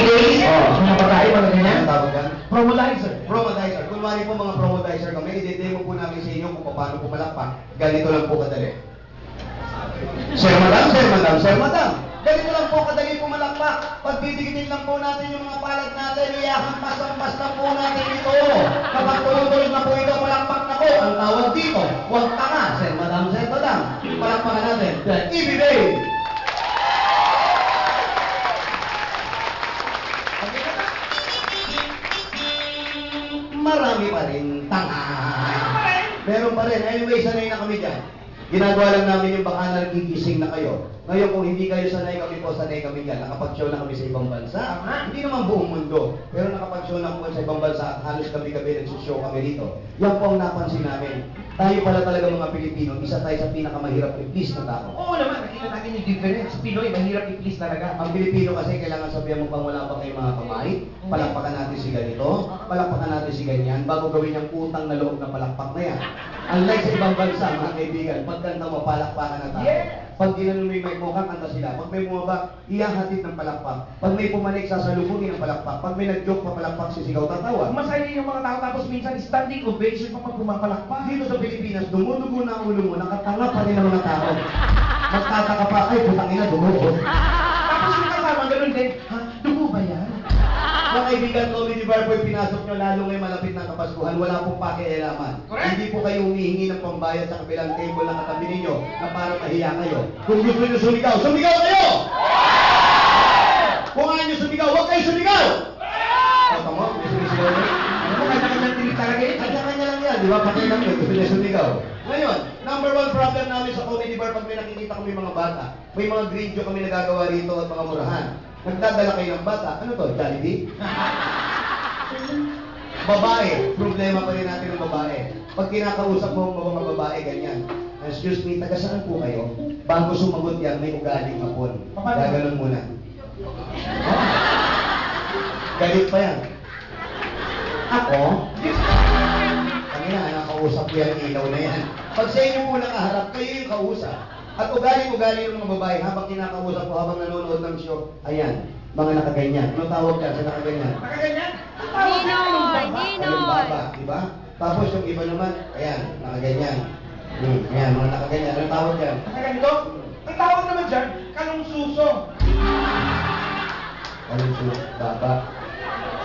days? Mga babae, mga ganyan? Ano tawag yan? Promodizer. Promodizer. Kunwari po mga promodizer kami, i-demo po namin sa inyo kung paano pumalakpak. Ganito lang po kadali. Sir Madam, Sir Madam, Sir Madam. Ganito lang po kadali pumalakpak. Pagdidikitin lang po natin yung mga palad natin, iyahampas-ampas lang po natin ito. Kapag tulog na po ito, palakpak na po. Ang tawag dito, huwag tanga, Sir Madam, Sir Madam. Palakpakan natin. Ibigay! Marami pa rin tanga. Meron pa rin. Anyway, sanay na kami dyan. Ginagawa lang namin yung baka nagigising na kayo. Ngayon, kung hindi kayo sanay kami dyan. Nakapag-show na kami sa ibang bansa. Hindi naman buong mundo. Pero nakapag-show na kami sa ibang bansa at halos gabi-gabi nagsushow kami dito. Yan po ang napansin namin. Tayo pala talaga mga Pilipino, isa tayo sa pinakamahirap i-please na tao. Oo naman, nakita natin yung difference. Pinoy, mahirap i-please talaga. Ang Pilipino kasi kailangan sabihan mo pang wala pa kayong mga kamay, palakpakan natin si ganito, palakpakan natin si ganyan, bago gawin yung utang na loob na palakpak na yan. Unlike sa ibang bansa, mga kaibigan, pagkanta mo, palakpakan na tayo. Pag ginanon mo yung may mukhang, kanta sila. Pag may bumaba, iyahatid ng palakpak. Pag may pumanik, sasalubungin ng palakpak. Pag may nag-joke, papalakpak, sisigaw, tatawa. Masaya yung mga tao, tapos minsan standing ovation pa pag pumapalakpak. Dito sa Pilipinas, dumudugo na ang ulo mo, nakatanga pa rin ang mga tao. Magtataka pa, ay, putang ina, dumugo. Tapos yung kasama, ganun din, ha? Dugo ba yan? Mga kaibigan, Comedy Bar po pinasok nyo, lalo ngayong malapit ng Kapaskuhan, wala pong pakialaman. Correct. Hindi po kayo humihingi ng pambayad sa kabilang table na katabi ninyo na para mahiya kayo. Kung gusto nyo sumigaw, sumigaw kayo! Kung ayaw nyo sumigaw, huwag kayo sumigaw! Kata mo, may sumisigaw nyo? Ano mo, kanya-kanyang tinig talaga yun? Kanya-kanya lang yan, di ba? Patay lang yun, gusto nyo sumigaw. Ngayon, number one problem namin sa Comedy Bar pag may nakikita kami mga bata, may mga green joke kami nagagawa rito at mga murahan. Nagdadala kayo ng bata, ano to, Jollibee? Babae, problema pa rin natin ng babae. Pag kinakausap mo ang mga babae, ganyan. Excuse me, taga saan po kayo? Bago sumagot yan, may ugaling hapon. Gaganon muna. Galit pa yan. Ako? Kanina, nakausap ko yung ilaw na yan. Pag sa inyo po nakaharap, kayo yung kausap. At ugali-ugali ng mga babae, habang kinakausap ko, habang nanonood ng show, ayan, mga nakaganyan. Ano tawag yan sa nakaganyan? Nakaganyan? Ninoy! Kalumbaba, di ba? Tapos yung iba naman, ayan, nakaganyan. Ayan, mga nakaganyan. Ano tawag yan? Nakaganito? Ang tawag naman dyan, kalong suso. Kalumbaba,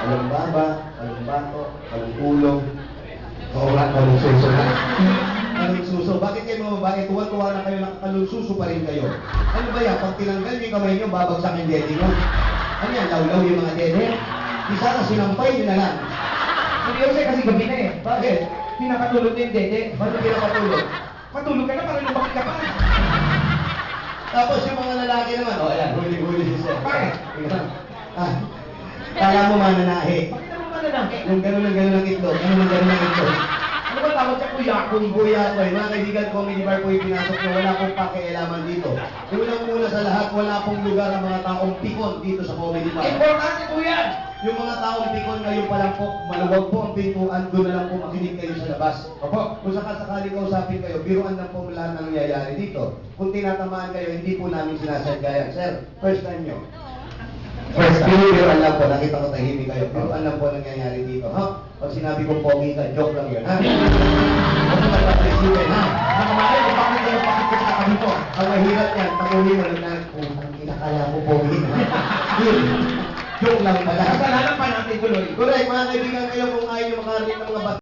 kalumbaba, kalumbato, kalungulong. Oo nga, kalungsuso na. Kalungsuso. Bakit kayo mga babae, tuwa-tuwa na kayo, kalungsuso pa rin kayo? Ano ba yan? Pag tinanggal niyo yung kamay niyo, babagsak yung dede niyo. Ano yan? Lawlaw yung mga dede? Isa na sinampay niyo na lang. Hindi kasi gabi na eh. Bakit? Pinakatulog na yung dede. Ba't hindi na matulog? Matulog ka na para lumaki ka pa. Tapos yung mga lalaki naman, oh ayan, huli-huli si Sir. Bakit? Ah, kala mo mananahe. Bakit naman mananaki? Yung gano'n ang itlog, gano'n ang itlog. Ano ba tawag sa kuya? Kung buya ko, mga kaibigan, Comedy Bar po yung pinasok nyo, wala pong pakialaman dito. Unang-una sa lahat, wala pong lugar ang mga taong pikon dito sa Comedy Bar. Importante po yan! Yung mga taong pikon ngayon pa lang po, maluwag po ang pintuan, doon na lang po makinig kayo sa labas. Opo, kung sakasakali kausapin kayo, biruan lang po lahat ng nangyayari dito. Kung tinatamaan kayo, hindi po namin sinasadya. Sir, first time nyo. First time, biruan lang po, nakita ko tahimik kayo. Biruan lang po nangyayari dito. Ha? Pag sinabi kong pogi ka, joke lang yun. Ha? Huwag mo magpapalisipan, ha? Nakamahal, kung bakit kayo pakikita ka dito? Ang mahirap yan, panguhin mo lang na, kung ang kinakala mo pogi na. Yun, joke lang pala. Kasalanan pa natin tuloy. Correct, mga kaibigan kayo kung ayaw nyo makarinig ng mga bata.